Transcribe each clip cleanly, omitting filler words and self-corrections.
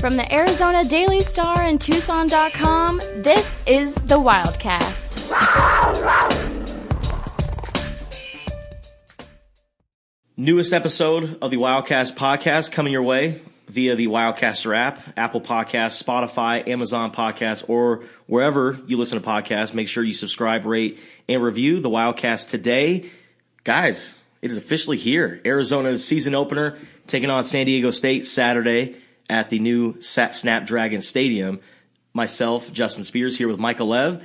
From the Arizona Daily Star and Tucson.com, this is the Wildcast. Newest episode of the Wildcast podcast coming your way via the Wildcaster app, Apple Podcasts, Spotify, Amazon Podcasts, or wherever you listen to podcasts. Make sure you subscribe, rate, and review the Wildcast today. Guys, it is officially here. Arizona's season opener taking on San Diego State Saturday at the new Snapdragon Stadium. Myself, Justin Spears, here with Michael Lev.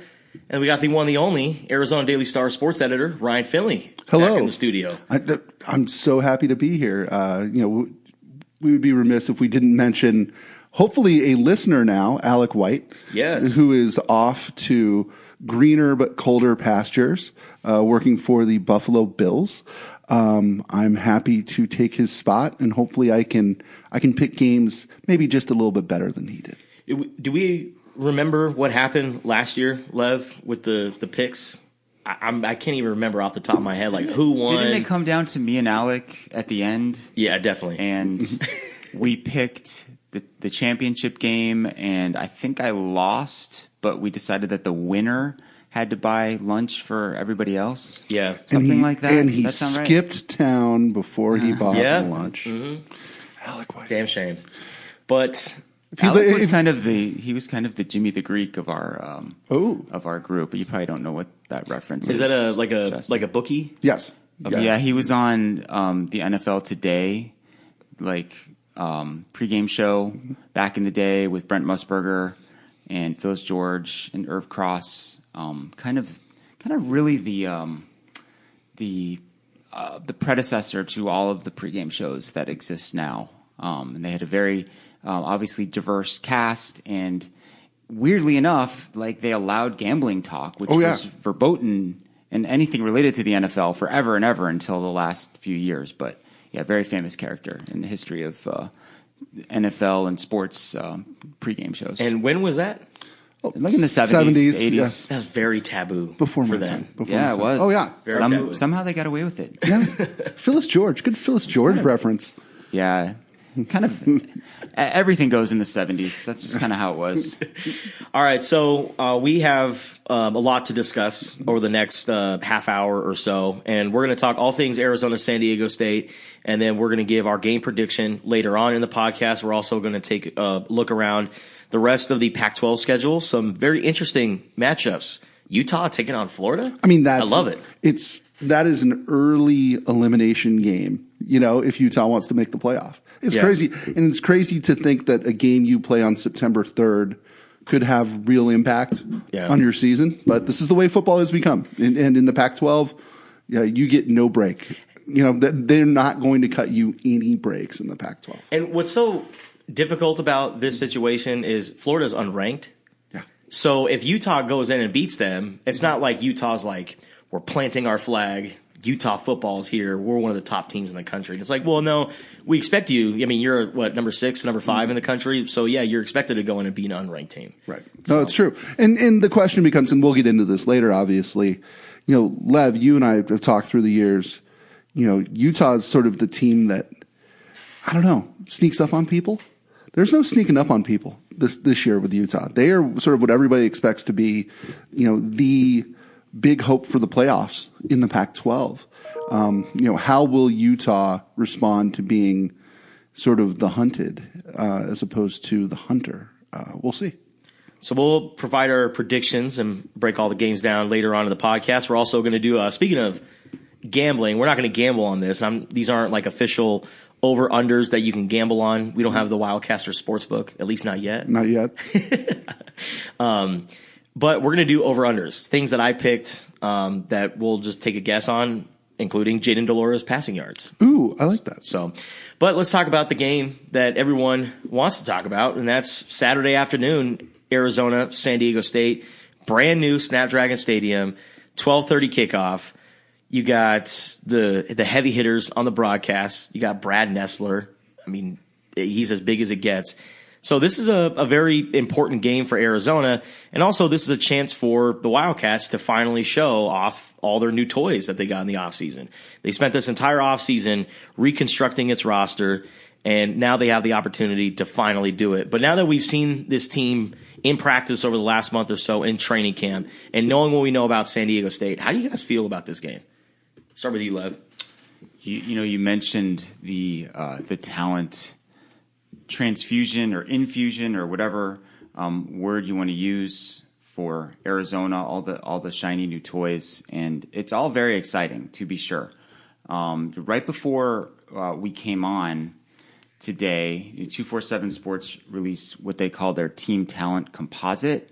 And we got the one, the only Arizona Daily Star sports editor, Ryan Finley. Hello. Back in the studio. I'm so happy to be here. We would be remiss if we didn't mention, hopefully, a listener now, Alec White. Yes. Who is off to greener but colder pastures, working for the Buffalo Bills. I'm happy to take his spot, and hopefully I can pick games maybe just a little bit better than he did. Do we remember what happened last year, Lev, with the picks? I can't even remember off the top of my head, like who won. Didn't it come down to me and Alec at the end? Yeah, definitely. And we picked the championship game, and I think I lost, but we decided that the winner had to buy lunch for everybody else. Yeah. Something like that. And he Does that sound skipped right? town before he bought Yeah. the lunch. Mm-hmm. Alec White. Damn shame. But Alec was kind of the Jimmy the Greek of our of our group, but you probably don't know what that reference is is. that Justin. like a bookie? Yes. Yeah, he was on the NFL Today, pregame show back in the day with Brent Musburger and Phyllis George and Irv Cross. Kind of really the predecessor to all of the pregame shows that exist now. And they had a very obviously diverse cast, and weirdly enough, they allowed gambling talk, which was verboten and anything related to the NFL forever and ever until the last few years. But yeah, very famous character in the history of NFL and sports pregame shows. And when was that? Like in the 70s, 80s. Yeah. That was very taboo Before for my them. time. Yeah, it was. Oh, yeah. Very taboo. Somehow they got away with it. Yeah. Phyllis George. Good Phyllis George reference. Yeah. Kind of everything goes in the 70s. That's just kind of how it was. All right, so we have a lot to discuss over the next half hour or so, and we're going to talk all things Arizona, San Diego State, and then we're going to give our game prediction later on in the podcast. We're also going to take a look around the rest of the Pac-12 schedule, some very interesting matchups. Utah taking on Florida? I mean, I love it. That is an early elimination game, if Utah wants to make the playoff. It's crazy. And it's crazy to think that a game you play on September 3rd could have real impact on your season. But this is the way football has become. And in the Pac-12, you get no break. They're not going to cut you any breaks in the Pac-12. And what's so difficult about this situation is Florida's unranked. Yeah. So if Utah goes in and beats them, it's not like Utah's like, we're planting our flag. Utah football's here. We're one of the top teams in the country. And it's like, well, no, we expect you. I mean, you're number 6, number 5 in the country. So yeah, you're expected to go in and be an unranked team. Right. No, it's true. And the question becomes, and we'll get into this later, obviously, Lev, you and I have talked through the years, Utah is sort of the team that, I don't know, sneaks up on people. There's no sneaking up on people this year with Utah. They are sort of what everybody expects to be, the big hope for the playoffs in the Pac-12. How will Utah respond to being sort of the hunted as opposed to the hunter? We'll see. So we'll provide our predictions and break all the games down later on in the podcast. We're also going to do, speaking of gambling, we're not going to gamble on this. These aren't like official over-unders that you can gamble on. We don't have the Wildcaster Sportsbook, at least not yet. Not yet. But we're going to do over-unders, things that I picked that we'll just take a guess on, including Jaden Delora's passing yards. Ooh, I like that. But let's talk about the game that everyone wants to talk about, and that's Saturday afternoon, Arizona, San Diego State, brand new Snapdragon Stadium, 12:30 kickoff. You got the heavy hitters on the broadcast. You got Brad Nessler. I mean, he's as big as it gets. So this is a very important game for Arizona, and also this is a chance for the Wildcats to finally show off all their new toys that they got in the offseason. They spent this entire offseason reconstructing its roster, And now they have the opportunity to finally do it. But now that we've seen this team in practice over the last month or so in training camp, and knowing what we know about San Diego State, how do you guys feel about this game? Start with you, Lev. You mentioned the talent transfusion or infusion or whatever word you want to use for Arizona, all the shiny new toys, and it's all very exciting, to be sure. Right before we came on today, 247 Sports released what they call their team talent composite,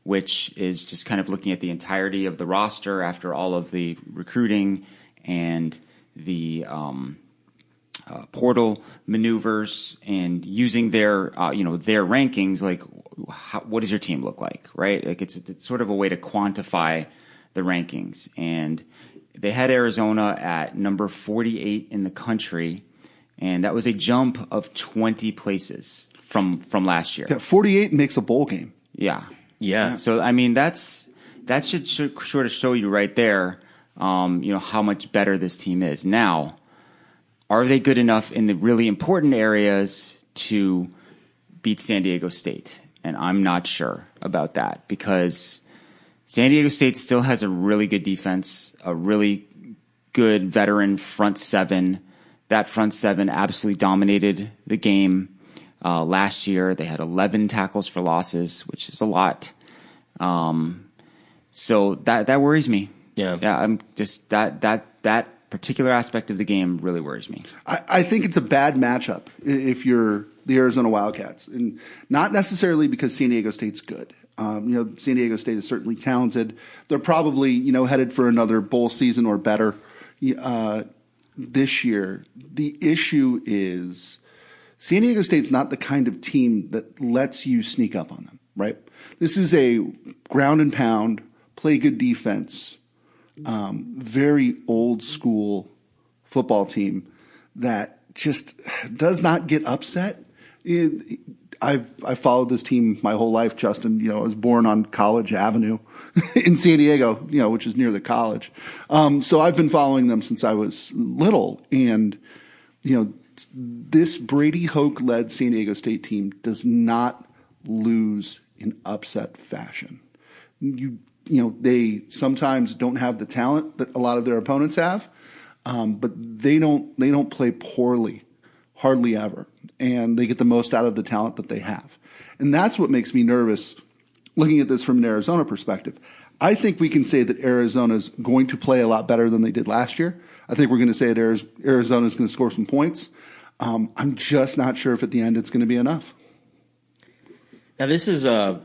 which is just kind of looking at the entirety of the roster after all of the recruiting and the portal maneuvers, and using their their rankings. Like, what does your team look like, right? Like it's sort of a way to quantify the rankings, and they had Arizona at number 48 in the country. And that was a jump of 20 places from last year. Yeah, 48 makes a bowl game. Yeah. So I mean, that should sort of show you right there, how much better this team is. Now, are they good enough in the really important areas to beat San Diego State? And I'm not sure about that, because San Diego State still has a really good defense, a really good veteran front seven. That front seven absolutely dominated the game last year. They had 11 tackles for losses, which is a lot. So that worries me. Yeah. I'm just that particular aspect of the game really worries me. I think it's a bad matchup if you're the Arizona Wildcats, and not necessarily because San Diego State's good. San Diego State is certainly talented. They're probably headed for another bowl season or better. This year, the issue is San Diego State's not the kind of team that lets you sneak up on them, right? This is a ground and pound, play good defense, very old school football team that just does not get upset. I've followed this team my whole life, Justin. I was born on College Avenue in San Diego, which is near the college. So I've been following them since I was little. And, this Brady Hoke-led San Diego State team does not lose in upset fashion. They sometimes don't have the talent that a lot of their opponents have, but they don't play poorly, hardly ever. And they get the most out of the talent that they have. And that's what makes me nervous looking at this from an Arizona perspective. I think we can say that Arizona's going to play a lot better than they did last year. I think we're going to say that Arizona's going to score some points. I'm just not sure if at the end it's going to be enough. Now, this is a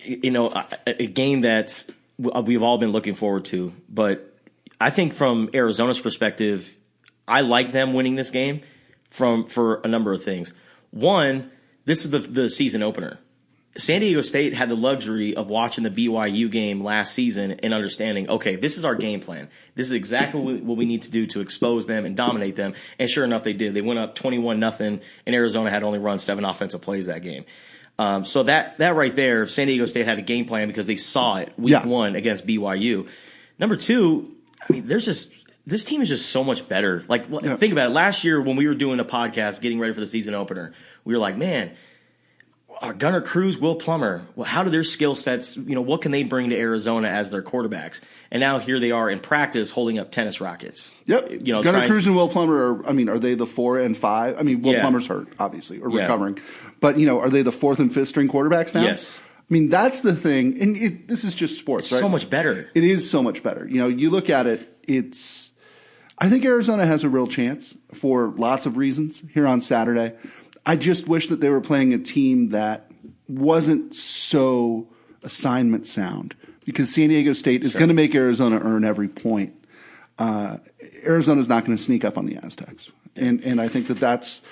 game that we've all been looking forward to. But I think from Arizona's perspective, I like them winning this game for a number of things. One, this is the season opener. San Diego State had the luxury of watching the BYU game last season and understanding, okay, this is our game plan. This is exactly what we need to do to expose them and dominate them. And sure enough, they did. They went up 21-0, and Arizona had only run 7 offensive plays that game. So that right there, San Diego State had a game plan because they saw it week one against BYU. Number two, I mean, this team is just so much better. Think about it. Last year when we were doing a podcast, getting ready for the season opener, we were like, man, Gunnar Cruz, Will Plummer, well, how do their skill sets, what can they bring to Arizona as their quarterbacks? And now here they are in practice holding up tennis rackets. Yep. Gunnar Cruz and Will Plummer are they the 4 and 5? I mean, Will Plummer's hurt, obviously, or recovering. But, are they the 4th and 5th string quarterbacks now? Yes. I mean, that's the thing. And this is just sports, right? It's so much better. It is so much better. You look at it, I think Arizona has a real chance for lots of reasons here on Saturday. I just wish that they were playing a team that wasn't so assignment sound, because San Diego State is going to make Arizona earn every point. Arizona's not going to sneak up on the Aztecs. And I think that's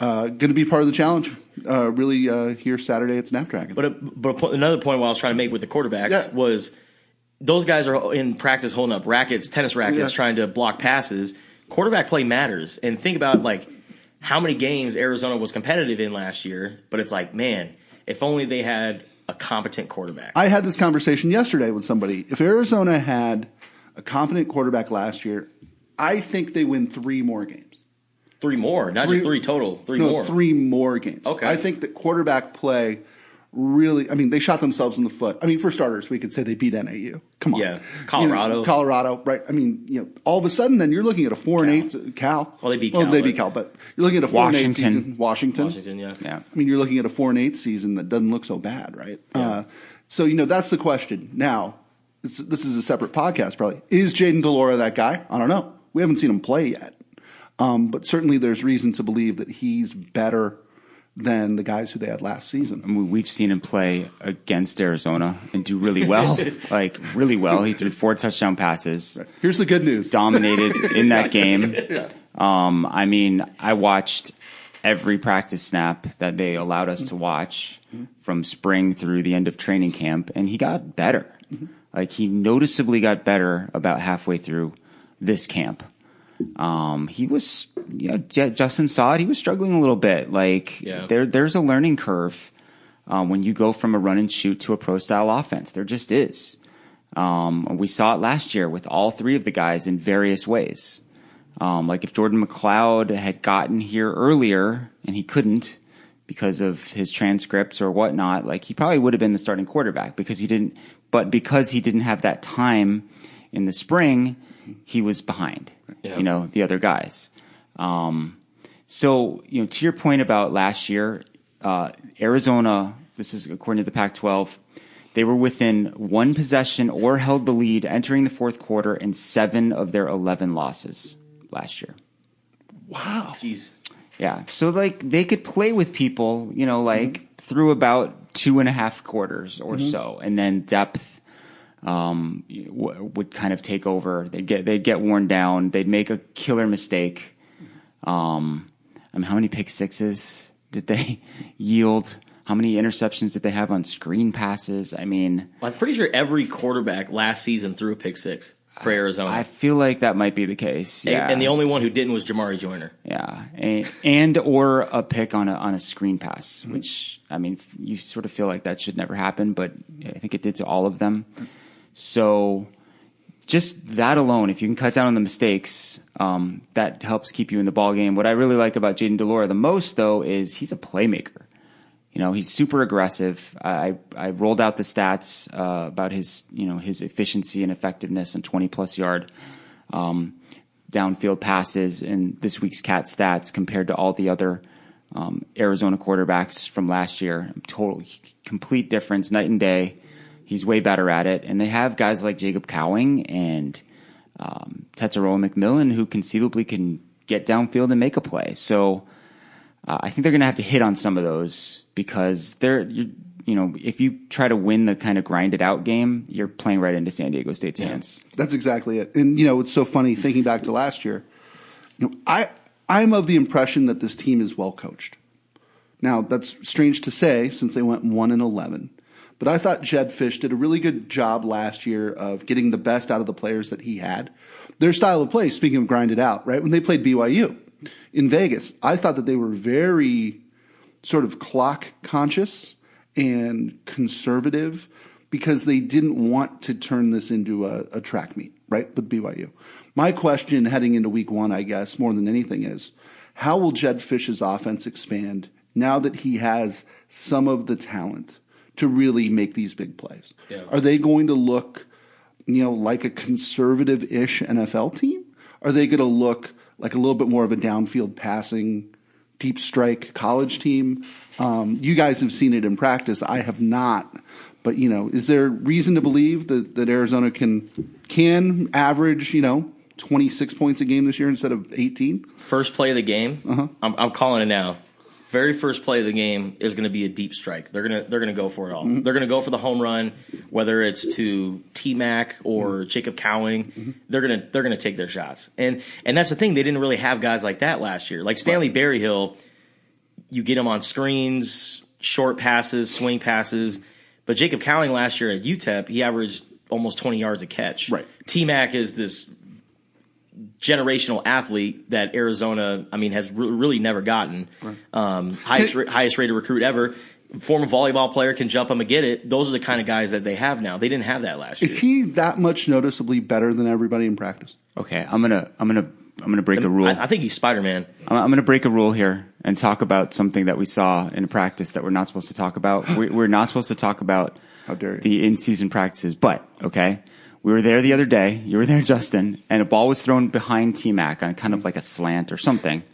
going to be part of the challenge here Saturday at Snapdragon. But another point I was trying to make with the quarterbacks was those guys are in practice holding up tennis rackets, trying to block passes. Quarterback play matters. And think about, how many games Arizona was competitive in last year, but it's like, man, if only they had a competent quarterback. I had this conversation yesterday with somebody. If Arizona had a competent quarterback last year, I think they win 3 more games. 3 more, not just 3 total. 3 more. 3 more games. Okay. I think that quarterback play really, I mean, they shot themselves in the foot. I mean, for starters, we could say they beat NAU. Come on. Yeah. Colorado. Colorado, right. I mean, all of a sudden, then you're looking at a 4-8 Cal. Well, they beat Cal. Well, they beat Cal, but you're looking at a 4-8 season. Washington, yeah. I mean, you're looking at a 4-8 season that doesn't look so bad, right? Yeah. So, that's the question. Now, this is a separate podcast, probably. Is Jayden DeLora that guy? I don't know. We haven't seen him play yet. But certainly there's reason to believe that he's better than the guys who they had last season. I mean, we've seen him play against Arizona and do really well, really well. He threw 4 touchdown passes. Right. Here's the good news. Dominated in that game. Yeah. I mean, I watched every practice snap that they allowed us to watch from spring through the end of training camp, and he got better. He noticeably got better about halfway through this camp. He was, Justin saw it. He was struggling a little bit. There's a learning curve when you go from a run and shoot to a pro style offense. There just is. We saw it last year with all 3 of the guys in various ways. If Jordan McLeod had gotten here earlier and he couldn't because of his transcripts or whatnot, he probably would have been the starting quarterback because he didn't have that time in the spring, he was behind, the other guys. So, to your point about last year, Arizona, this is according to the Pac-12, they were within 1 possession or held the lead entering the fourth quarter in 7 of their 11 losses last year. Wow. Jeez. Yeah. So, they could play with people, through about 2.5 quarters or so, and then depth would kind of take over. They'd get worn down. They'd make a killer mistake. How many pick sixes did they yield? How many interceptions did they have on screen passes? I mean, I'm pretty sure every quarterback last season threw a pick 6 for Arizona. I feel like that might be the case. Yeah. And the only one who didn't was Jamari Joyner. Yeah. And or a pick on a screen pass, which, I mean, you sort of feel like that should never happen, but I think it did to all of them. So just that alone, if you can cut down on the mistakes, that helps keep you in the ball game. What I really like about Jayden DeLora the most, though, is he's a playmaker. He's super aggressive. I rolled out the stats about his efficiency and effectiveness and 20-plus yard downfield passes in this week's Cat stats compared to all the other Arizona quarterbacks from last year. Complete difference, night and day. He's way better at it. And they have guys like Jacob Cowing and Tetsuroa McMillan who conceivably can get downfield and make a play. So I think they're going to have to hit on some of those because if you try to win the kind of grinded out game, you're playing right into San Diego State's hands. That's exactly it. And, it's so funny thinking back to last year. I'm of the impression that this team is well coached. Now, that's strange to say since they went 1-11. But I thought Jed Fish did a really good job last year of getting the best out of the players that he had. Their style of play, speaking of grinded out, right? When they played BYU in Vegas, I thought that they were very sort of clock conscious and conservative because they didn't want to turn this into a track meet, right, with BYU. My question heading into week 1, I guess, more than anything is, how will Jed Fish's offense expand now that he has some of the talent to really make these big plays? Yeah. Are they going to look, like a conservative-ish NFL team? Are they going to look like a little bit more of a downfield passing, deep strike college team? You guys have seen it in practice. I have not. But, is there reason to believe that Arizona can average, 26 points a game this year instead of 18? First play of the game, I'm calling it now. Very first play of the game is going to be a deep strike. They're gonna go for it all. They're gonna go for the home run, whether it's to T-Mac or Jacob Cowing. They're gonna take their shots. And that's the thing. They didn't really have guys like that last year. Like Stanley Berryhill, you get him on screens, short passes, swing passes. But Jacob Cowing last year at UTEP, he averaged almost 20 yards a catch. Right. T-Mac is this generational athlete that Arizona, has really never gotten. Right. Highest rated recruit ever. Former volleyball player, can jump him and get it. Those are the kind of guys that they have now. They didn't have that last year. Is he that much noticeably better than everybody in practice? Okay, I'm gonna gonna break a rule. I think he's Spider-Man. I'm gonna break a rule here and talk about something that we saw in practice that we're not supposed to talk about. We're not supposed to talk about How dare you. the in-season practices, but okay. We were there the other day. You were there, Justin, and a ball was thrown behind T-Mac on kind of like a slant or something.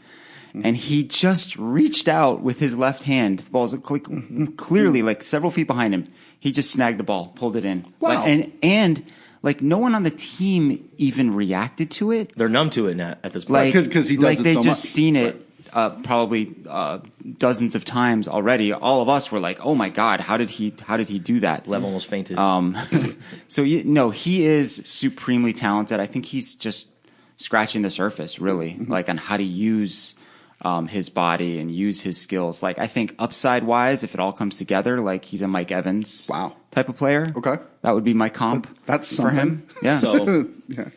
And he just reached out with his left hand. The ball's clearly like several feet behind him. He just snagged the ball, pulled it in. Wow. And like no one on the team even reacted to it. They're numb to it now at this point. Like, Because he does like it they so just much. seen it probably dozens of times already. All of us were like, "Oh my God, how did he do that?" Lev almost fainted. So he is supremely talented. I think he's just scratching the surface, really, like on how to use his body and use his skills. Like I think upside wise, if it all comes together, like he's a Mike Evans type of player. Okay. That would be my comp. That's for him. something. Yeah. So, Yeah.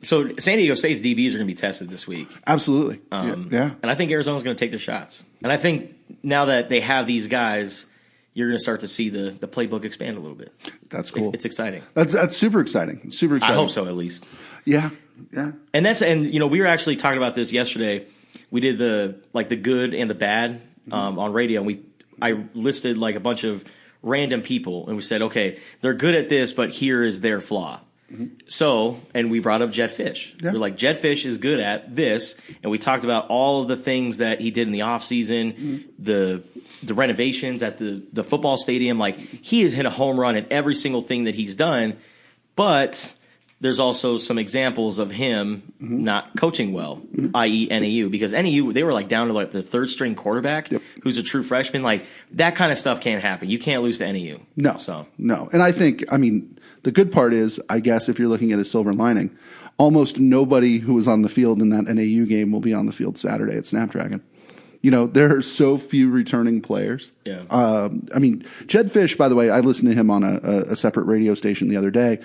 so San Diego State's DBs are going to be tested this week. Absolutely. Yeah. And I think Arizona's going to take their shots. And I think now that they have these guys, you're going to start to see the playbook expand a little bit. That's cool. It's exciting. That's super exciting. Super exciting. I hope so, at least. Yeah. Yeah. And we were actually talking about this yesterday. We did the good and the bad on radio. And I listed like a bunch of random people, and we said, okay, they're good at this, but here is their flaw. So, and we brought up Jed Fish. Yeah. We're like, Jed Fish is good at this, and we talked about all of the things that he did in the offseason, the renovations at the football stadium. Like, he has hit a home run at every single thing that he's done, but there's also some examples of him not coaching well, i.e. NAU, because NAU, they were like down to like the third string quarterback who's a true freshman. Like, that kind of stuff can't happen. You can't lose to NAU. No. And I think, the good part is, I guess, if you're looking at a silver lining, almost nobody who was on the field in that NAU game will be on the field Saturday at Snapdragon. There are so few returning players. Yeah. Jed Fish, by the way, I listened to him on a separate radio station the other day.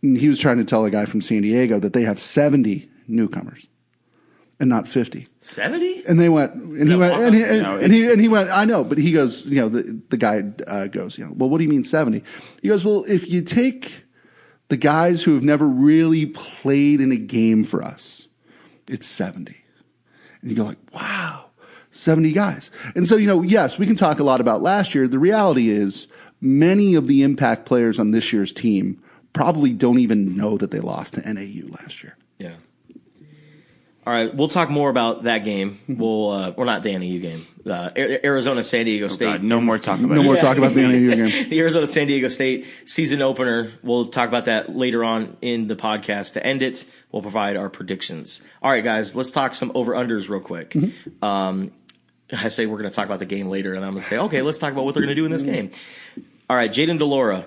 And he was trying to tell a guy from San Diego that they have 70 newcomers and not 50. 70? And they went, and he went, I know, but he goes, the guy goes, well, what do you mean 70? He goes, well, if you take the guys who have never really played in a game for us, it's 70. And you go like, wow, 70 guys. And so, yes, we can talk a lot about last year. The reality is many of the impact players on this year's team probably don't even know that they lost to NAU last year. Yeah. All right, we'll talk more about that game. We'll not the NAU game. Arizona San Diego State. God, no more talk about No more talk about the NAU game. The Arizona San Diego State season opener. We'll talk about that later on in the podcast. To end it, we'll provide our predictions. All right, guys, let's talk some over-unders real quick. I say we're going to talk about the game later, and I'm going to say, okay, let's talk about what they're going to do in this game. All right, Jaden Delora,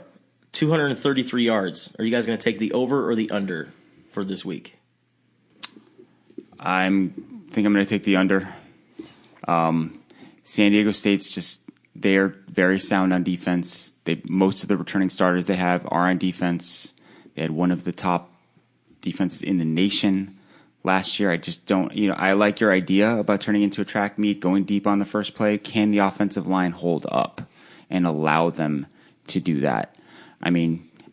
233 yards. Are you guys going to take the over or the under for this week? I think I'm going to take the under. San Diego State's they're very sound on defense. Most of the returning starters they have are on defense. They had one of the top defenses in the nation last year. I just don't, I like your idea about turning into a track meet, going deep on the first play. Can the offensive line hold up and allow them to do that?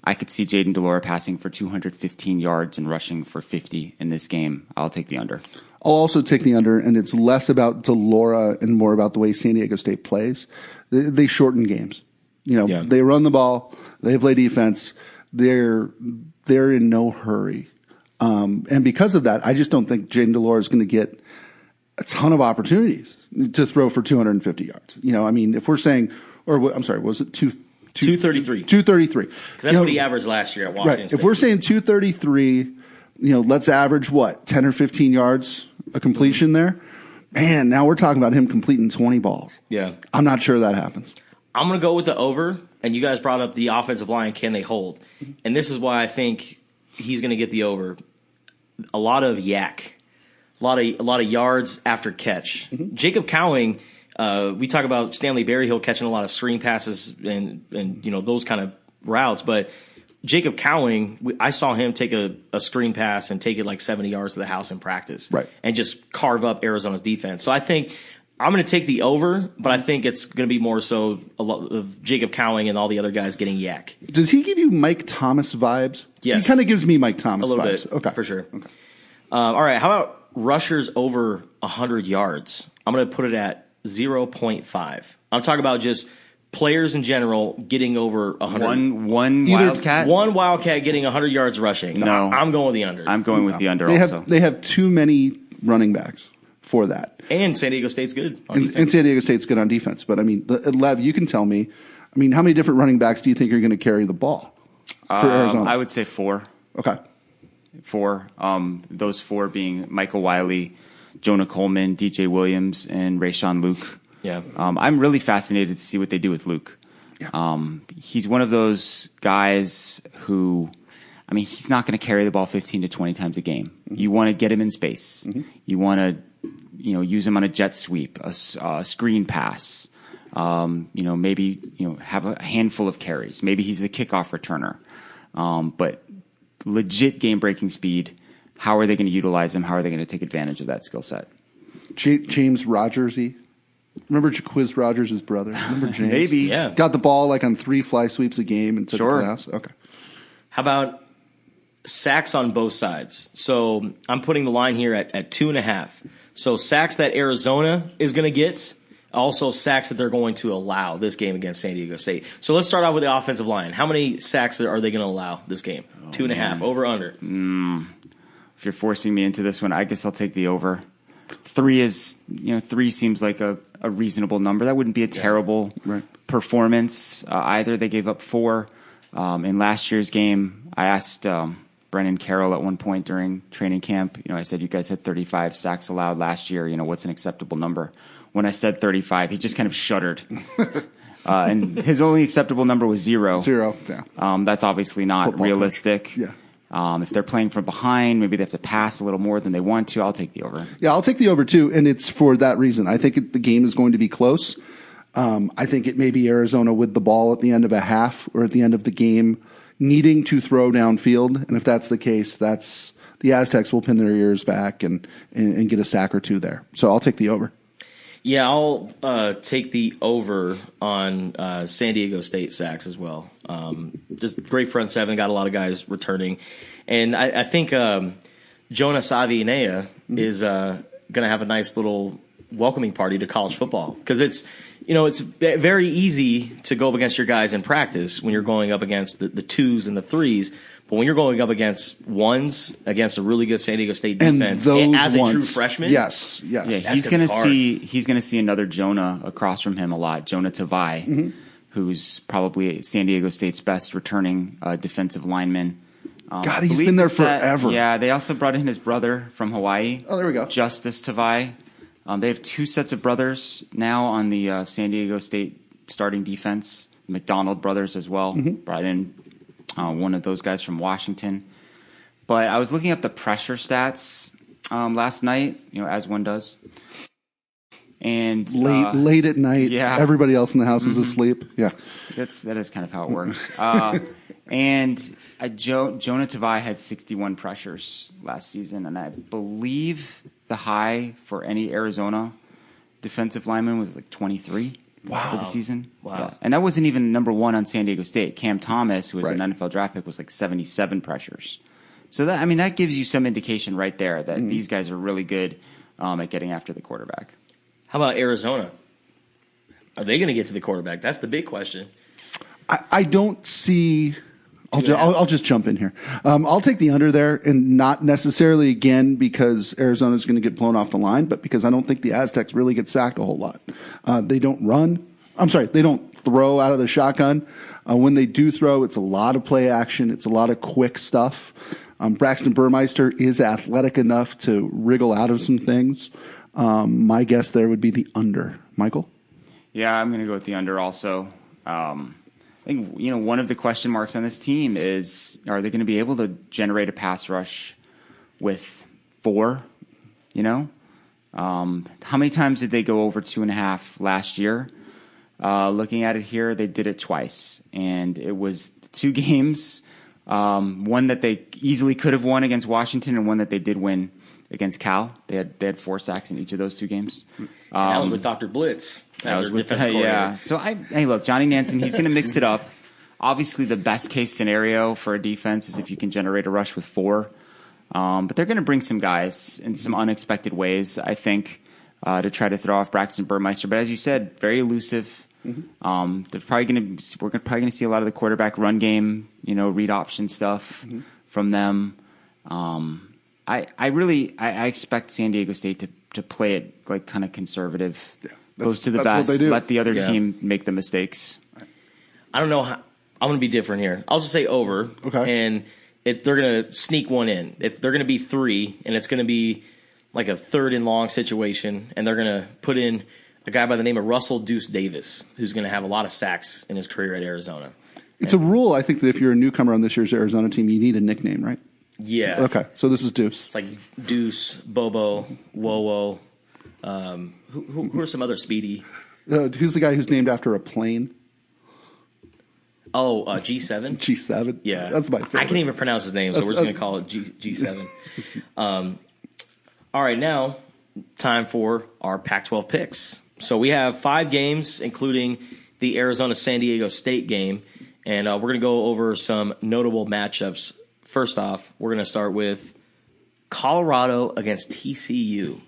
I could see Jaden Delora passing for 215 yards and rushing for 50 in this game. I'll take the under. I'll also take the under, and it's less about Delora and more about the way San Diego State plays. They shorten games. They run the ball. They play defense. They're in no hurry. And because of that, I just don't think Jaden Delora is going to get a ton of opportunities to throw for 250 yards. If we're saying, was it 233. 233. Because that's what he averaged last year at Washington Right. State. If we're saying 233, let's average 10 or 15 yards a completion there. Man, now we're talking about him completing 20 balls. Yeah. I'm not sure that happens. I'm going to go with the over, and you guys brought up the offensive line. Can they hold? And this is why I think he's going to get the over. A lot of yak. A lot of yards after catch. Jacob Cowing, we talk about Stanley Berryhill catching a lot of screen passes and those kind of routes, but Jacob Cowing, I saw him take a screen pass and take it like 70 yards to the house in practice, right, and just carve up Arizona's defense. So I think I'm going to take the over, but I think it's going to be more so a lot of Jacob Cowing and all the other guys getting yak. Does he give you Mike Thomas vibes? Yes. He kind of gives me Mike Thomas a little vibes. bit, okay, for sure. Okay. All right, how about rushers over 100 yards, I'm going to put it at 0.5. I'm talking about just players in general getting over 100. One Wildcat? One Wildcat getting 100 yards rushing. No. I'm going with the under. I'm going with the under also. They have too many running backs for that. And San Diego State's good on And defense. San Diego State's good on defense. But, I mean, Lev, you can tell me, I mean, how many different running backs do you think are going to carry the ball for Arizona? I would say 4. Okay. 4. Those 4 being Michael Wiley, Jonah Coleman, DJ Williams, and Rayshawn Luke. Yeah. I'm really fascinated to see what they do with Luke. Yeah. He's one of those guys who, I mean, he's not going to carry the ball 15 to 20 times a game. Mm-hmm. You want to get him in space. Mm-hmm. You want to, use him on a jet sweep, a screen pass. Maybe, have a handful of carries. Maybe he's the kickoff returner. But legit game-breaking speed. How are they going to utilize him? How are they going to take advantage of that skill set? James Rodgersy. Remember Jaquiz Rogers' brother? Remember James? Maybe. Yeah. Got the ball like on 3 fly sweeps a game and took it to the house? Okay. How about sacks on both sides? So I'm putting the line here at 2.5. So sacks that Arizona is going to get, also sacks that they're going to allow this game against San Diego State. So let's start off with the offensive line. How many sacks are they going to allow this game? 2.5, over, under? If you're forcing me into this one, I guess I'll take the over. 3 seems like a reasonable number. That wouldn't be a terrible performance either. They gave up 4 in last year's game. I asked Brennan Carroll at one point during training camp. I said, you guys had 35 sacks allowed last year. What's an acceptable number? When I said 35, he just kind of shuddered. And his only acceptable number was 0. 0, yeah. That's obviously not Football realistic. Coach. Yeah. If they're playing from behind, maybe they have to pass a little more than they want to. I'll take the over. Yeah, I'll take the over too, and it's for that reason. I think the game is going to be close. I think it may be Arizona with the ball at the end of a half or at the end of the game needing to throw downfield, and if that's the case, that's the Aztecs will pin their ears back and get a sack or 2 there. So I'll take the over. Yeah, I'll take the over on San Diego State sacks as well. Just great front seven, got a lot of guys returning. And I think Jonah Savinea is going to have a nice little welcoming party to college football because it's very easy to go up against your guys in practice when you're going up against the 2s and the 3s. But when you're going up against 1s against a really good San Diego State defense as a true freshman, yes, yeah, he's going to see another Jonah across from him a lot. Jonah Tavai, who's probably San Diego State's best returning defensive lineman. God, he's been there forever. Yeah, they also brought in his brother from Hawaii. Oh, there we go. Justice Tavai. They have 2 sets of brothers now on the San Diego State starting defense. McDonald brothers as well. Brought in one of those guys from Washington. But I was looking up the pressure stats last night, as one does. And late at night, everybody else in the house is asleep. Yeah, that is kind of how it works. And Jonah Tavai had 61 pressures last season, and I believe the high for any Arizona defensive lineman was like 23. For the season. Wow. Yeah. And that wasn't even number 1 on San Diego State. Cam Thomas, who was an NFL draft pick, was like 77 pressures. So that gives you some indication right there that these guys are really good at getting after the quarterback. How about Arizona? Are they going to get to the quarterback? That's the big question. I don't see. I'll just jump in here. I'll take the under there, and not necessarily again because Arizona's going to get blown off the line, but because I don't think the Aztecs really get sacked a whole lot. They don't run. They don't throw out of the shotgun. When they do throw, it's a lot of play action. It's a lot of quick stuff. Braxton Burmeister is athletic enough to wriggle out of some things. My guess there would be the under. Michael? Yeah, I'm going to go with the under also. I think, one of the question marks on this team is, are they going to be able to generate a pass rush with 4? How many times did they go over 2.5 last year? Looking at it here, they did it twice. And it was 2 games, one that they easily could have won against Washington and one that they did win against Cal. They had 4 sacks in each of those 2 games. That was with Dr. Blitz. That was with So look, Johnny Nansen, he's going to mix it up. Obviously, the best case scenario for a defense is if you can generate a rush with 4. But they're going to bring some guys in some unexpected ways, I think, to try to throw off Braxton Burmeister. But as you said, very elusive. We're probably going to see a lot of the quarterback run game, read option stuff from them. I expect San Diego State to play it like kind of conservative, close to the vest, let the other team make the mistakes. I don't know how. I'm going to be different here. I'll just say over. Okay. And if they're going to sneak one in, if they're going to be 3, and it's going to be like a 3rd and long situation, and they're going to put in a guy by the name of Russell Deuce Davis, who's going to have a lot of sacks in his career at Arizona. It's a rule, I think, that if you're a newcomer on this year's Arizona team, you need a nickname, right? Yeah. Okay, so this is Deuce. It's like Deuce, Bobo, Wowo. Who are some other speedy? Who's the guy who's named after a plane? Oh, G7? G7? Yeah. That's my favorite. I can't even pronounce his name, so we're just going to call it G7. All right, now time for our Pac-12 picks. So we have 5 games, including the Arizona-San Diego State game, and we're going to go over some notable matchups. First off, we're going to start with Colorado against TCU.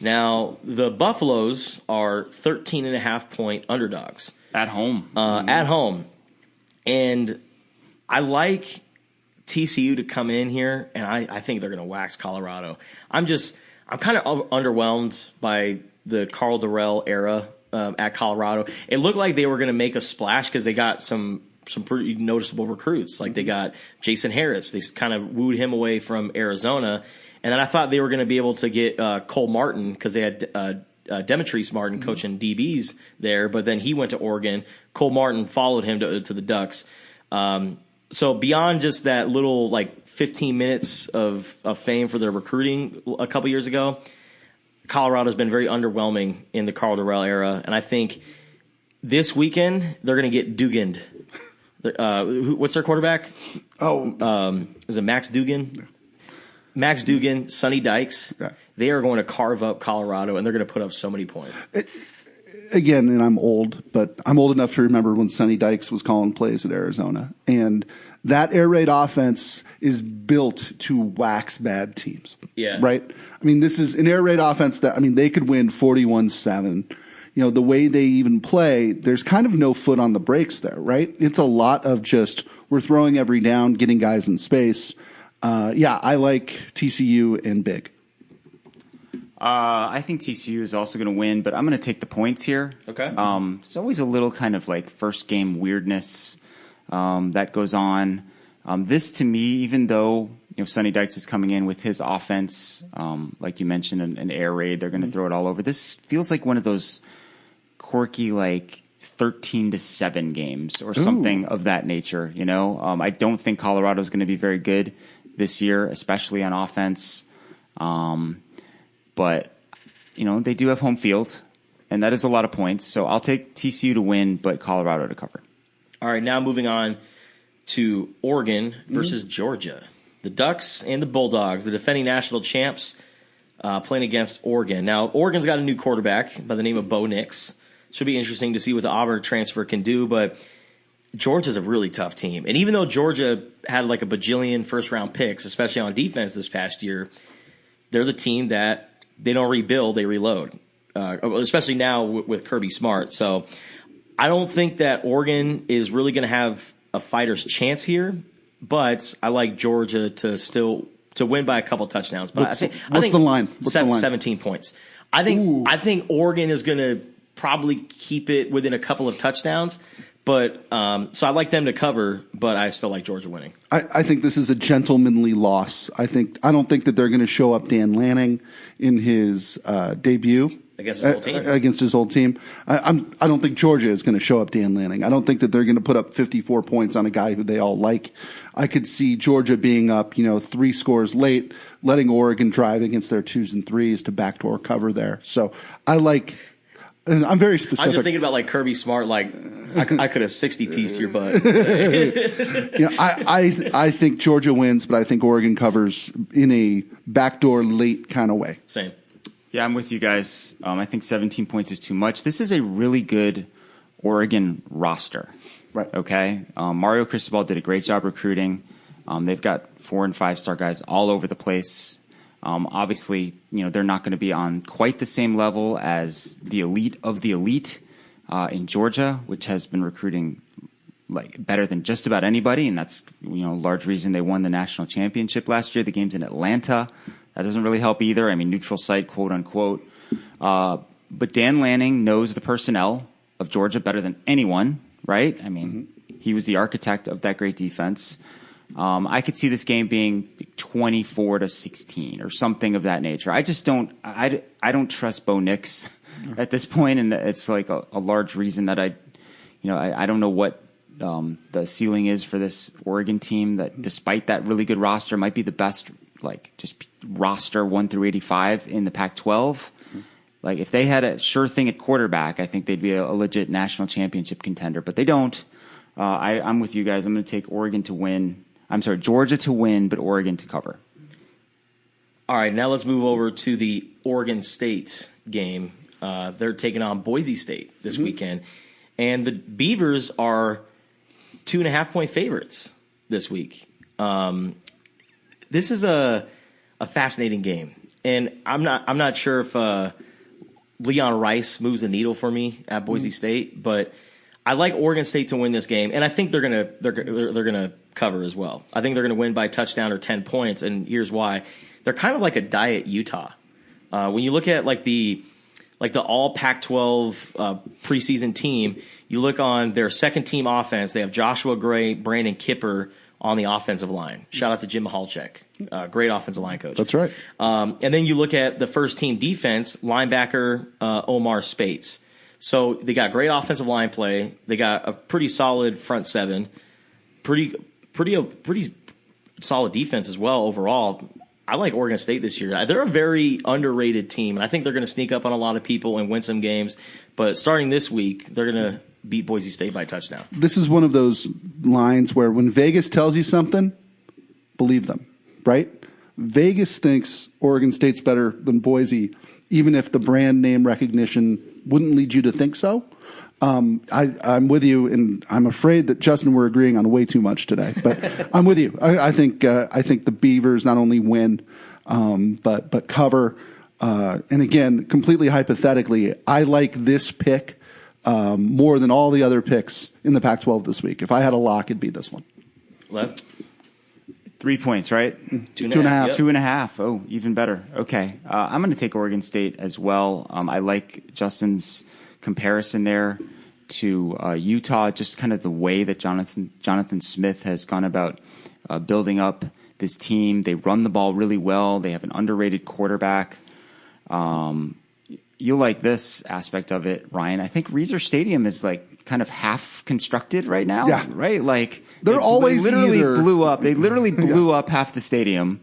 Now, the Buffaloes are 13.5-point underdogs. At home. At home. And I like TCU to come in here, and I think they're going to wax Colorado. I'm kind of underwhelmed by the Carl Durrell era at Colorado. It looked like they were going to make a splash because they got some pretty noticeable recruits. Like they got Jason Harris. They kind of wooed him away from Arizona. And then I thought they were going to be able to get Cole Martin because they had Demetrius Martin coaching DBs there, but then he went to Oregon. Cole Martin followed him to the Ducks. So beyond just that little 15 minutes of fame for their recruiting a couple years ago, Colorado's been very underwhelming in the Carl Durrell era, and I think this weekend they're going to get Dugan. What's their quarterback? Is it Max Dugan? Max Dugan, Sonny Dykes. Yeah. They are going to carve up Colorado, and they're going to put up so many points. Again, and I'm old, but I'm old enough to remember when Sonny Dykes was calling plays at Arizona. And that air raid offense is built to wax bad teams. Yeah. Right? I mean, this is an air raid offense that, they could win 41-7. The way they even play, there's kind of no foot on the brakes there, right? It's a lot of just, we're throwing every down, getting guys in space. I like TCU and big. I think TCU is also going to win, but I'm going to take the points here. Okay. It's always a little kind of first game weirdness that goes on. This to me, even though Sonny Dykes is coming in with his offense, like you mentioned, an air raid, they're going to throw it all over. This feels like one of those quirky 13-7 games or something of that nature. I don't think Colorado is going to be very good this year, especially on offense. But, they do have home field, and that is a lot of points. So I'll take TCU to win, but Colorado to cover. All right, now moving on to Oregon versus Georgia. The Ducks and the Bulldogs, the defending national champs, playing against Oregon. Now, Oregon's got a new quarterback by the name of Bo Nix. Should be interesting to see what the Auburn transfer can do, but Georgia's a really tough team. And even though Georgia had a bajillion first-round picks, especially on defense this past year, they're the team that they don't rebuild, they reload, especially now with Kirby Smart. So I don't think that Oregon is really going to have a fighter's chance here, but I like Georgia to win by a couple touchdowns. But I think the line? 17 points. I think Oregon is going to probably keep it within a couple of touchdowns. But so I like them to cover, but I still like Georgia winning. I think this is a gentlemanly loss. I don't think that they're going to show up Dan Lanning in his debut against his old team. Against his old team. I don't think Georgia is going to show up Dan Lanning. I don't think that they're going to put up 54 points on a guy who they all like. I could see Georgia being up, 3 scores late, letting Oregon drive against their 2s and 3s to backdoor cover there. So I like. And I'm very specific. I'm just thinking about Kirby Smart. I could have 60-pieced your butt. I think Georgia wins, but I think Oregon covers in a backdoor late kind of way. Same. Yeah, I'm with you guys. I think 17 points is too much. This is a really good Oregon roster. Right. Okay. Mario Cristobal did a great job recruiting. They've got 4 and 5 star guys all over the place. Obviously, they're not going to be on quite the same level as the elite of the elite in Georgia, which has been recruiting like better than just about anybody, and that's a large reason they won the national championship last year. The game's in Atlanta. That doesn't really help either. I mean, neutral site, quote unquote. But Dan Lanning knows the personnel of Georgia better than anyone, right? I mean, he was the architect of that great defense. I could see this game being 24-16 or something of that nature. I just don't. I don't trust Bo Nix at this point, and it's like a large reason that I don't know what the ceiling is for this Oregon team. That despite that really good roster, might be the best just roster 1 through 85 in the Pac-12. Like if they had a sure thing at quarterback, I think they'd be a legit national championship contender. But they don't. I'm with you guys. I'm going to take Georgia to win, but Oregon to cover. All right, now let's move over to the Oregon State game. They're taking on Boise State this weekend. And the Beavers are 2.5-point favorites this week. This is a fascinating game. And I'm not sure if Leon Rice moves the needle for me at Boise State, but I like Oregon State to win this game, and I think they're gonna cover as well. I think they're gonna win by a touchdown or 10 points, and here's why: they're kind of like a diet Utah. When you look at the all Pac-12 preseason team, you look on their second team offense. They have Joshua Gray, Brandon Kipper on the offensive line. Shout out to Jim Mahalchek, great offensive line coach. That's right. And then you look at the first team defense, linebacker Omar Spates. So they got great offensive line play. They got a pretty solid front seven, pretty solid defense as well overall. I like Oregon State this year. They're a very underrated team, and I think they're going to sneak up on a lot of people and win some games. But starting this week, they're going to beat Boise State by a touchdown. This is one of those lines where when Vegas tells you something, believe them, right? Vegas thinks Oregon State's better than Boise, even if the brand name recognition wouldn't lead you to think so. I'm with you, and I'm afraid that Justin, we're agreeing on way too much today. But I'm with you. I think the Beavers not only win, but cover. And again, completely hypothetically, I like this pick more than all the other picks in the Pac-12 this week. If I had a lock, it'd be this one. Lev? 3 points, right? 2.5. Yep. 2.5. Oh, even better. Okay. I'm going to take Oregon State as well. I like Justin's comparison there to Utah, just kind of the way that Jonathan Smith has gone about building up this team. They run the ball really well. They have an underrated quarterback. You'll like this aspect of it, Ryan. I think Reser Stadium is like kind of half constructed right now. Yeah. Right? Like They're always literally either. blew up. They literally blew up half the stadium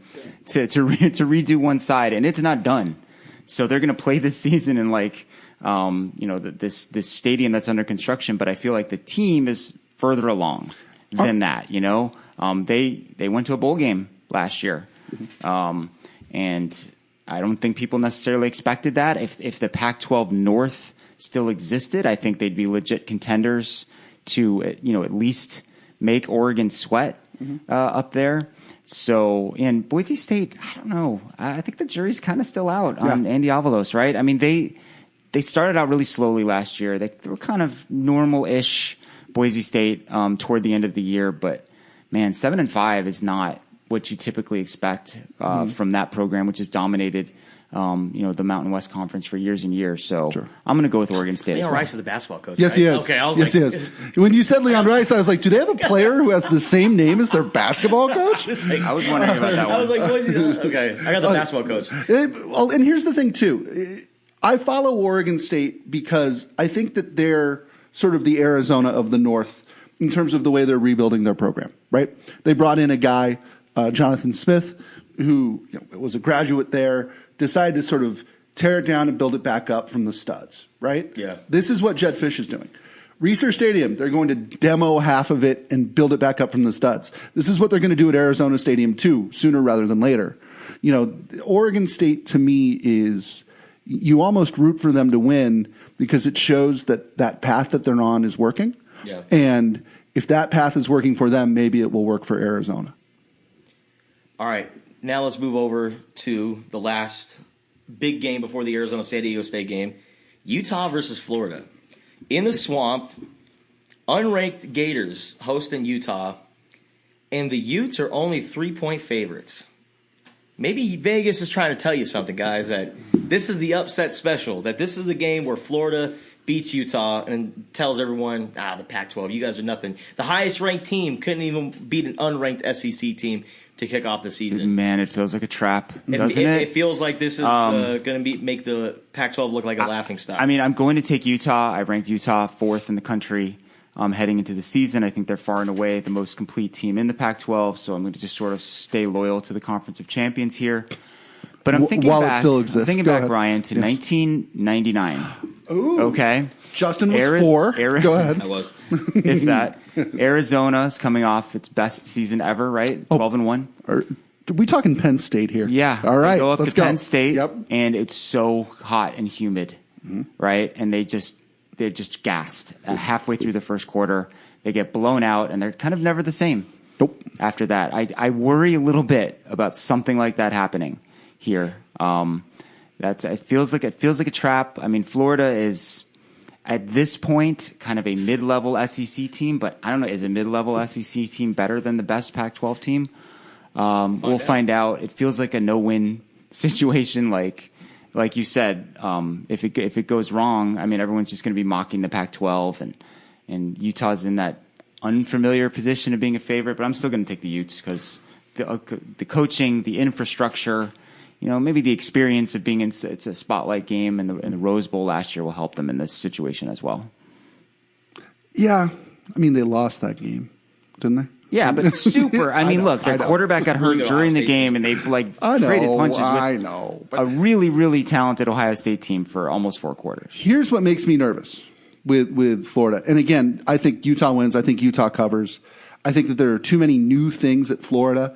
to redo one side, and it's not done. So they're going to play this season in this stadium that's under construction. But I feel like the team is further along than that. They went to a bowl game last year, and I don't think people necessarily expected that. If the Pac-12 North still existed, I think they'd be legit contenders to at least make Oregon sweat up there. So, and Boise State, I don't know. I think the jury's kind of still out on Andy Avalos, right? I mean, they started out really slowly last year. They were kind of normal-ish Boise State toward the end of the year, but man, 7-5 is not what you typically expect from that program, which has dominated the Mountain West Conference for years and years. So Sure. I'm going to go with Oregon State. Leon as well. Rice is the basketball coach. Yes, right? he is. Okay, I was yes, like, he is. When you said Leon Rice, I was like, do they have a player who has the same name as their basketball coach? I was wondering about that one. I was like, Boise. Okay, I got the basketball coach. Well, and here's the thing, too. I follow Oregon State because I think that they're sort of the Arizona of the North in terms of the way they're rebuilding their program, right? They brought in a guy, Jonathan Smith, who was a graduate there, decided to sort of tear it down and build it back up from the studs, right? Yeah. This is what Jedd Fisch is doing. Reser Stadium, they're going to demo half of it and build it back up from the studs. This is what they're going to do at Arizona Stadium too, sooner rather than later. Oregon State to me is, you almost root for them to win because it shows that path that they're on is working. Yeah. And if that path is working for them, maybe it will work for Arizona. All right, now let's move over to the last big game before the Arizona-San Diego State game. Utah versus Florida. In the Swamp, unranked Gators hosting Utah, and the Utes are only 3-point favorites. Maybe Vegas is trying to tell you something, guys, that this is the upset special, that this is the game where Florida beats Utah and tells everyone, the Pac-12, you guys are nothing. The highest-ranked team couldn't even beat an unranked SEC team to kick off the season. Man, it feels like a trap, doesn't it? It feels like this is going to make the Pac-12 look like a laughingstock. I mean, I'm going to take Utah. I ranked Utah 4th in the country heading into the season. I think they're far and away the most complete team in the Pac-12, so I'm going to just sort of stay loyal to the Conference of Champions here. But I'm thinking while back, it still exists. I'm thinking Go back, ahead. Ryan, to 1999. Ooh. Okay. Justin was 4. Go ahead. I was. If that. Arizona is coming off its best season ever, right? 12-1. Are we talking Penn State here? Yeah. All right. They go up let's to Penn State, Yep. and it's so hot and humid, right? And they're just gassed. Halfway through the first quarter, they get blown out, and they're kind of never the same. Nope. After that, I worry a little bit about something like that happening here. It feels like a trap. I mean, Florida is at this point kind of a mid-level SEC team, but I don't know, is a mid-level SEC team better than the best Pac-12 team? We'll find out. It feels like a no-win situation, like you said. If it goes wrong, I mean, everyone's just going to be mocking the Pac-12, and Utah's in that unfamiliar position of being a favorite. But I'm still going to take the Utes because the coaching, the infrastructure, maybe the experience of being it's a spotlight game in the Rose Bowl last year will help them in this situation as well. Yeah. I mean, they lost that game, didn't they? Yeah, but super. I mean, look, their quarterback got hurt during the game, and they traded punches with a really, really talented Ohio State team for almost 4 quarters. Here's what makes me nervous with Florida. And again, I think Utah wins. I think Utah covers. I think that there are too many new things at Florida.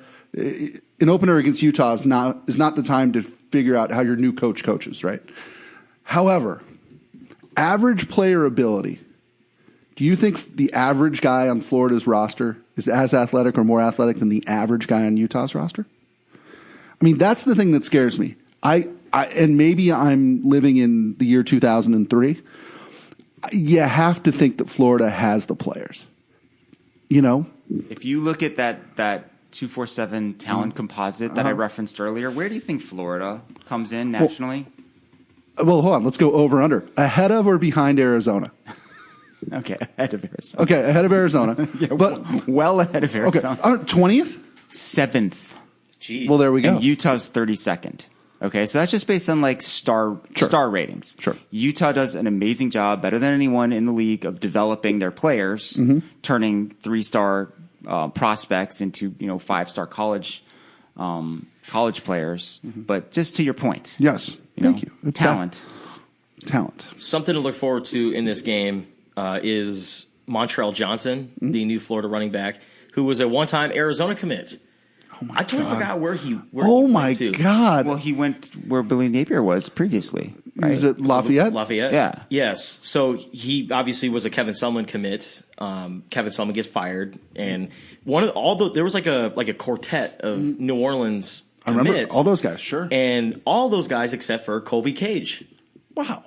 An opener against Utah is not the time to figure out how your new coach coaches, right? However, average player ability. Do you think the average guy on Florida's roster is as athletic or more athletic than the average guy on Utah's roster? I mean, that's the thing that scares me. And maybe I'm living in the year 2003. You have to think that Florida has the players. If you look at that 247 talent composite that I referenced earlier, where do you think Florida comes in nationally? Well, hold on. Let's go over under. Ahead of or behind Arizona? Okay, ahead of Arizona. Okay, ahead of Arizona. Yeah, but well ahead of Arizona. Okay, 20th? 7th. Jeez. Well, there we go. And Utah's 32nd. Okay, so that's just based on star ratings. Sure. Utah does an amazing job, better than anyone in the league, of developing their players, turning 3-star prospects into 5-star college players. But just to your point, Yes, thank you. Talent. Something to look forward to in this game is Montrell Johnson, the new Florida running back, who was a one-time Arizona commit. I totally forgot where he went to. God. Well, he went where Billy Napier was previously. Right? Was it Lafayette? Lafayette? Yeah. Yes. So he obviously was a Kevin Sumlin commit. Kevin Sumlin gets fired, and there was like a quartet of New Orleans I remember commits, all those guys, sure. and all those guys except for Colby Cage. Wow.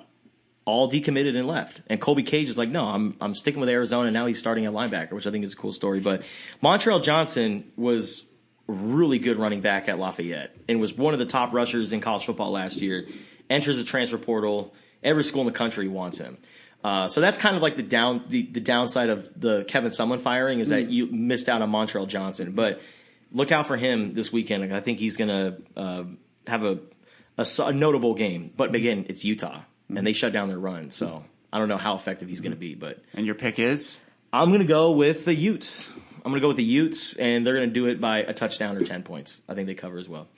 All decommitted and left. And Colby Cage is like, no, I'm sticking with Arizona, and now he's starting at linebacker, which I think is a cool story. But Montrell Johnson was a really good running back at Lafayette and was one of the top rushers in college football last year. Enters the transfer portal. Every school in the country wants him. So that's kind of like the downside of the Kevin Sumlin firing is that you missed out on Montrell Johnson. But look out for him this weekend. I think he's going to have a notable game. But again, it's Utah. And they shut down their run, so I don't know how effective he's going to be. But And your pick is? I'm going to go with the Utes. I'm going to go with the Utes, and they're going to do it by a touchdown or 10 points. I think they cover as well.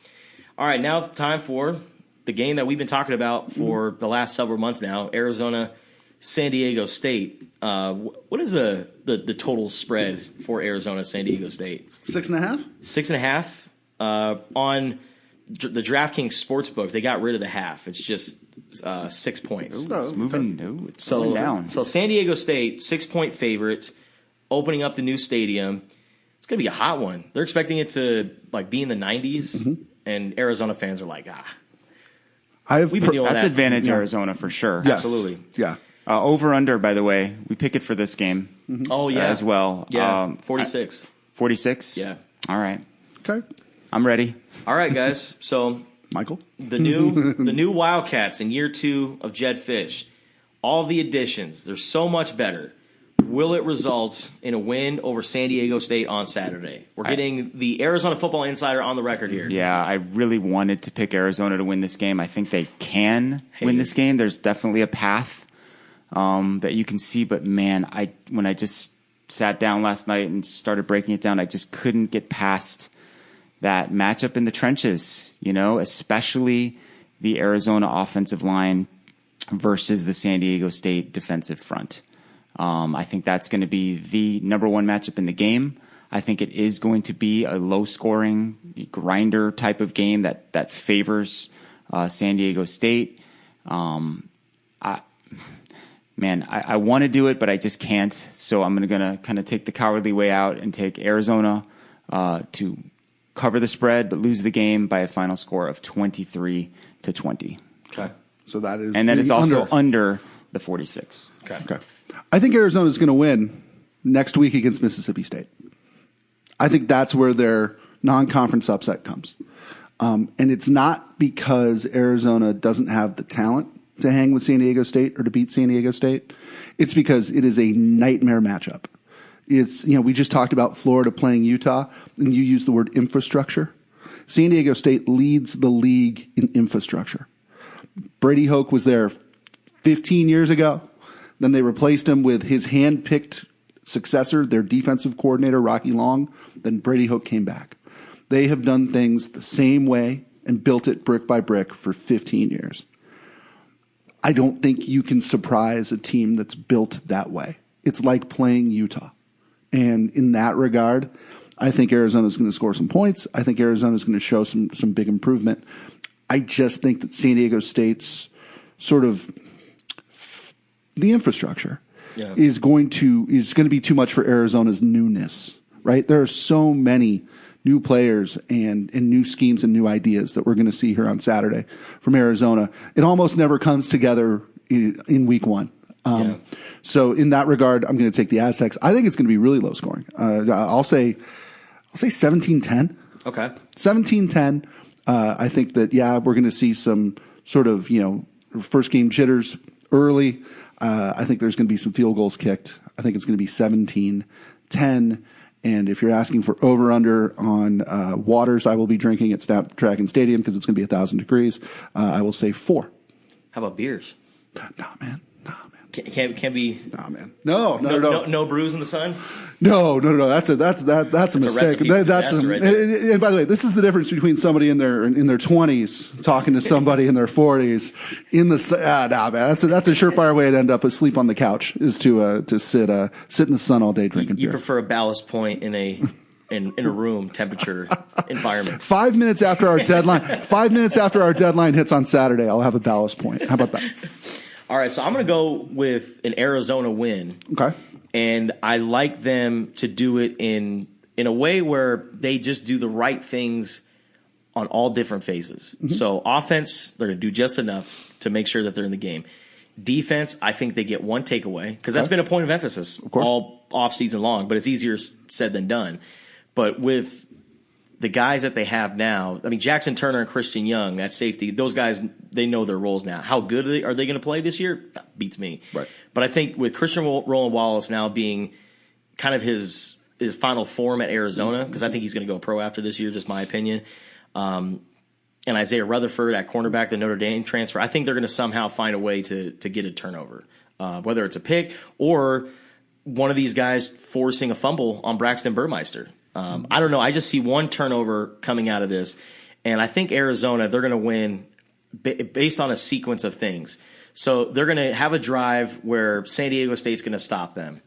All right, now time for the game that we've been talking about for the last several months now, Arizona, San Diego State. What is the total spread for Arizona, San Diego State? 6.5? 6.5. On the DraftKings Sportsbook, they got rid of the half. It's just 6 points. It's moving going down. So San Diego State, 6-point favorites, opening up the new stadium. It's going to be a hot one. They're expecting it to like be in the 90s, and Arizona fans are like, We've been dealing with That's that. advantage Arizona for sure. Yes. Absolutely. Yeah. Over under, by the way, we pick it for this game. Oh yeah, as well. Yeah, 46. 46. Yeah. All right, Okay. I'm ready. All right, guys. So Michael? the new Wildcats in year 2 of Jed Fish, all the additions, they're so much better. Will it result in a win over San Diego State on Saturday? We're getting the Arizona Football Insider on the record here. Yeah, I really wanted to pick Arizona to win this game. I think they can win this game. There's definitely a path that you can see. But, man, when I just sat down last night and started breaking it down, I just couldn't get past that matchup in the trenches, especially the Arizona offensive line versus the San Diego State defensive front. I think that's going to be the number one matchup in the game. I think it is going to be a low-scoring grinder type of game that favors San Diego State. I want to do it, but I just can't. So I'm going to kind of take the cowardly way out and take Arizona to cover the spread, but lose the game by a final score of 23-20. Okay. So that is also under the 46. Okay. I think Arizona's going to win next week against Mississippi State. I think that's where their non-conference upset comes. And it's not because Arizona doesn't have the talent to hang with San Diego State or to beat San Diego State. It's because it is a nightmare matchup. It's, we just talked about Florida playing Utah, and you used the word infrastructure. San Diego State leads the league in infrastructure. Brady Hoke was there 15 years ago. Then they replaced him with his hand-picked successor, their defensive coordinator, Rocky Long. Then Brady Hoke came back. They have done things the same way and built it brick by brick for 15 years. I don't think you can surprise a team that's built that way. It's like playing Utah. And in that regard, I think Arizona's going to score some points. I think Arizona's going to show some big improvement. I just think that San Diego State's sort of the infrastructure is going to be too much for Arizona's newness, right? There are so many new players and new schemes and new ideas that we're going to see here on Saturday from Arizona. It almost never comes together in week one. So in that regard, I'm going to take the Aztecs. I think it's going to be really low scoring. I'll say 17-10. Okay. 17-10. I think that, we're going to see some sort of, first game jitters early. I think there's going to be some field goals kicked. I think it's going to be 17-10. And if you're asking for over-under on waters I will be drinking at Snapdragon Stadium because it's going to be 1,000 degrees, I will say 4. How about beers? Nah, man. Can't be. Nah, man. No brews in the sun. No. That's a mistake. And by the way, this is the difference between somebody in their 20s talking to somebody in their 40s. Man, that's a surefire way to end up asleep on the couch is to sit in the sun all day drinking beer. You prefer a ballast point in a room temperature environment. 5 minutes after our deadline. 5 minutes after our deadline hits on Saturday, I'll have a ballast point. How about that? All right, so I'm going to go with an Arizona win. Okay. And I like them to do it in a way where they just do the right things on all different phases. Mm-hmm. So offense, they're going to do just enough to make sure that they're in the game. Defense, I think they get one takeaway because that's been a point of emphasis all offseason long, but it's easier said than done. But with the guys that they have now, I mean, Jackson Turner and Christian Young, that safety, those guys, they know their roles now. How good are they going to play this year? That beats me. Right. But I think with Christian Roland Wallace now being kind of his final form at Arizona, because I think he's going to go pro after this year, just my opinion, and Isaiah Rutherford at cornerback, the Notre Dame transfer, I think they're going to somehow find a way to get a turnover, whether it's a pick or one of these guys forcing a fumble on Braxton Burmeister. I don't know. I just see one turnover coming out of this, and I think Arizona, they're going to win based on a sequence of things. So they're going to have a drive where San Diego State's going to stop them,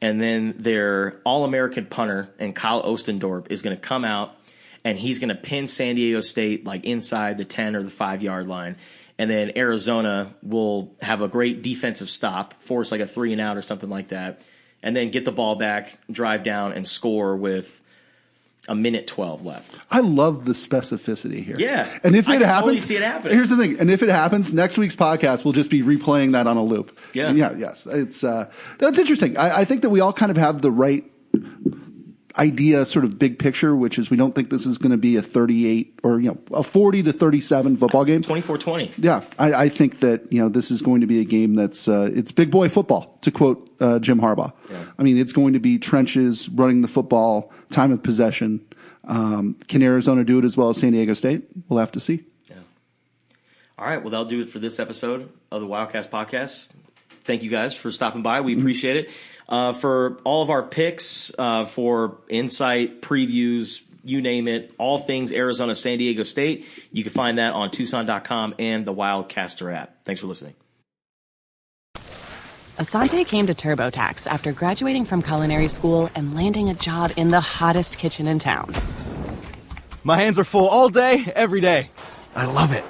and then their All-American punter and Kyle Ostendorp is going to come out, and he's going to pin San Diego State like inside the 10 or the 5-yard line, and then Arizona will have a great defensive stop, force like a 3-and-out or something like that, and then get the ball back, drive down, and score with a minute 12 left. I love the specificity here. Yeah. And if I it can happens, totally see it happening. Here's the thing. And if it happens, next week's podcast will just be replaying that on a loop. Yeah. And yes. It's, that's interesting. I think that we all kind of have the right idea, sort of big picture, which is we don't think this is going to be a 38 or, a 40 to 37 football game. 24-20. Yeah. I think that, this is going to be a game that's, it's big boy football, to quote, Jim Harbaugh. Yeah. I mean, it's going to be trenches, running the football, time of possession. Can Arizona do it as well as San Diego State? We'll have to see. Yeah. All right. Well, that'll do it for this episode of the Wildcast podcast. Thank you guys for stopping by. We appreciate it. For all of our picks, for insight, previews, you name it, all things Arizona, San Diego State, you can find that on Tucson.com and the Wildcaster app. Thanks for listening. Asante came to TurboTax after graduating from culinary school and landing a job in the hottest kitchen in town. My hands are full all day, every day. I love it.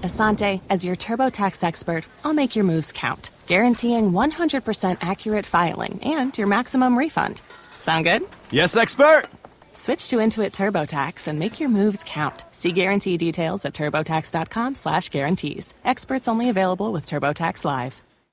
Asante, as your TurboTax expert, I'll make your moves count, guaranteeing 100% accurate filing and your maximum refund. Sound good? Yes, expert! Switch to Intuit TurboTax and make your moves count. See guarantee details at turbotax.com/guarantees. Experts only available with TurboTax Live.